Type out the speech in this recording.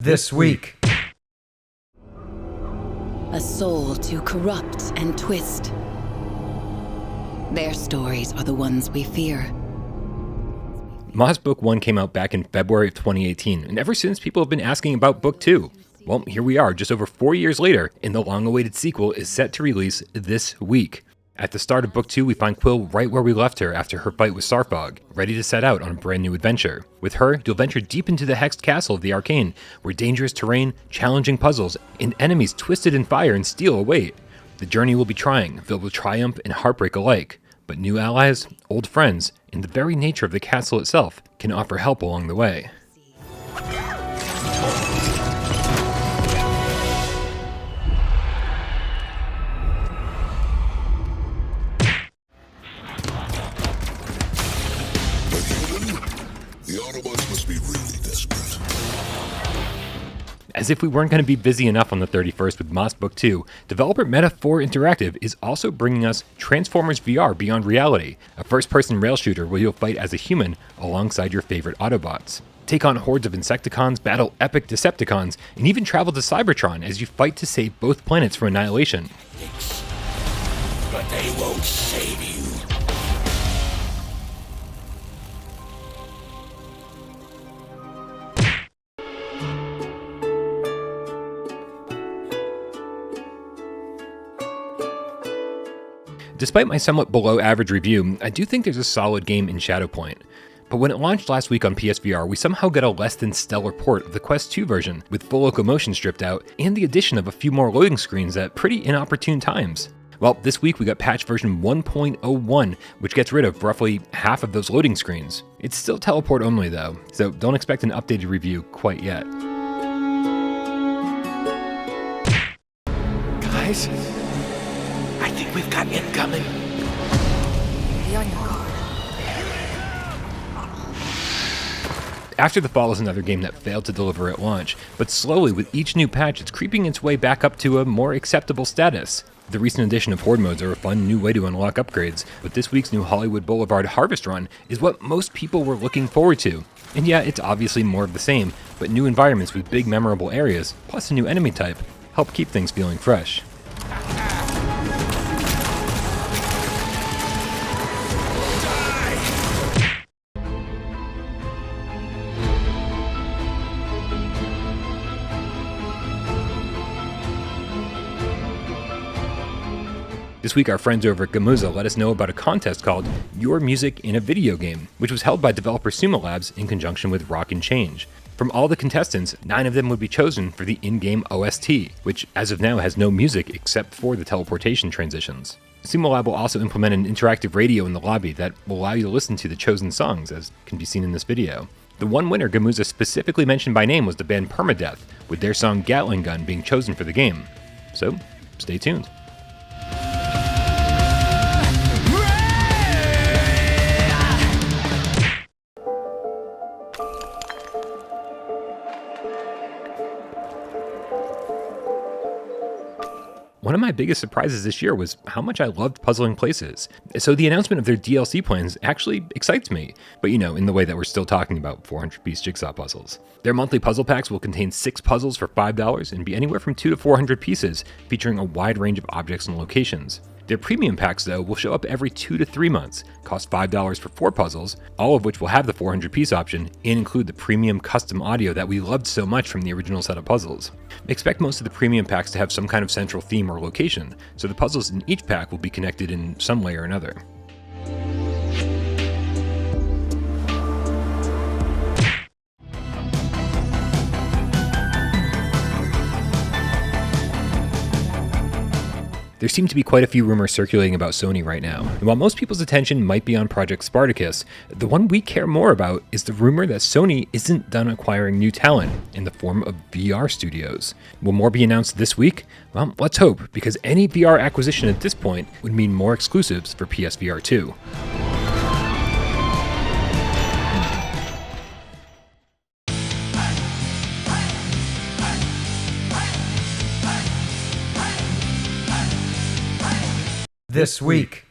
This week. A soul to corrupt and twist. Their stories are the ones we fear. Moss Book 1 came out back in February of 2018, and ever since people have been asking about Book 2. Well, here we are, just over 4 years later, and the long-awaited sequel is set to release this week. At the start of Book 2, we find Quill right where we left her after her fight with Sarfog, ready to set out on a brand new adventure. With her, you'll venture deep into the hexed castle of the Arcane, where dangerous terrain, challenging puzzles, and enemies twisted in fire and steel await. The journey will be trying, filled with triumph and heartbreak alike, but new allies, old friends, and the very nature of the castle itself can offer help along the way. The Autobots must be really desperate. As if we weren't going to be busy enough on the 31st with Moss Book 2, developer Meta4 Interactive is also bringing us Transformers VR Beyond Reality, a first-person rail shooter where you'll fight as a human alongside your favorite Autobots. Take on hordes of Insecticons, battle epic Decepticons, and even travel to Cybertron as you fight to save both planets from annihilation. But they won't save you. Despite my somewhat below average review, I do think there's a solid game in Shadowpoint. But when it launched last week on PSVR, we somehow got a less than stellar port of the Quest 2 version, with full locomotion stripped out, and the addition of a few more loading screens at pretty inopportune times. Well, this week we got patch version 1.01, which gets rid of roughly half of those loading screens. It's still teleport only though, so don't expect an updated review quite yet. Guys, I think we've got incoming. Be on your guard. After the Fall is another game that failed to deliver at launch, but slowly with each new patch it's creeping its way back up to a more acceptable status. The recent addition of Horde modes are a fun new way to unlock upgrades, but this week's new Hollywood Boulevard Harvest Run is what most people were looking forward to. And yeah, it's obviously more of the same, but new environments with big memorable areas, plus a new enemy type, help keep things feeling fresh. This week, our friends over at Gamuza let us know about a contest called Your Music in a Video Game, which was held by developer Sumo Labs in conjunction with Rock and Change. From all the contestants, 9 of them would be chosen for the in-game OST, which as of now has no music except for the teleportation transitions. Sumo Lab will also implement an interactive radio in the lobby that will allow you to listen to the chosen songs, as can be seen in this video. The one winner Gamuza specifically mentioned by name was the band Permadeath, with their song Gatling Gun being chosen for the game. So, stay tuned. One of my biggest surprises this year was how much I loved Puzzling Places. So the announcement of their DLC plans actually excites me, but in the way that we're still talking about 400-piece jigsaw puzzles. Their monthly puzzle packs will contain 6 puzzles for $5 and be anywhere from 2 to 400 pieces, featuring a wide range of objects and locations. Their premium packs, though, will show up every 2 to 3 months, cost $5 for 4 puzzles, all of which will have the 400-piece option, and include the premium custom audio that we loved so much from the original set of puzzles. Expect most of the premium packs to have some kind of central theme or location, so the puzzles in each pack will be connected in some way or another. There seem to be quite a few rumors circulating about Sony right now, and while most people's attention might be on Project Spartacus, the one we care more about is the rumor that Sony isn't done acquiring new talent in the form of VR studios. Will more be announced this week? Well, let's hope, because any VR acquisition at this point would mean more exclusives for PSVR 2. This week.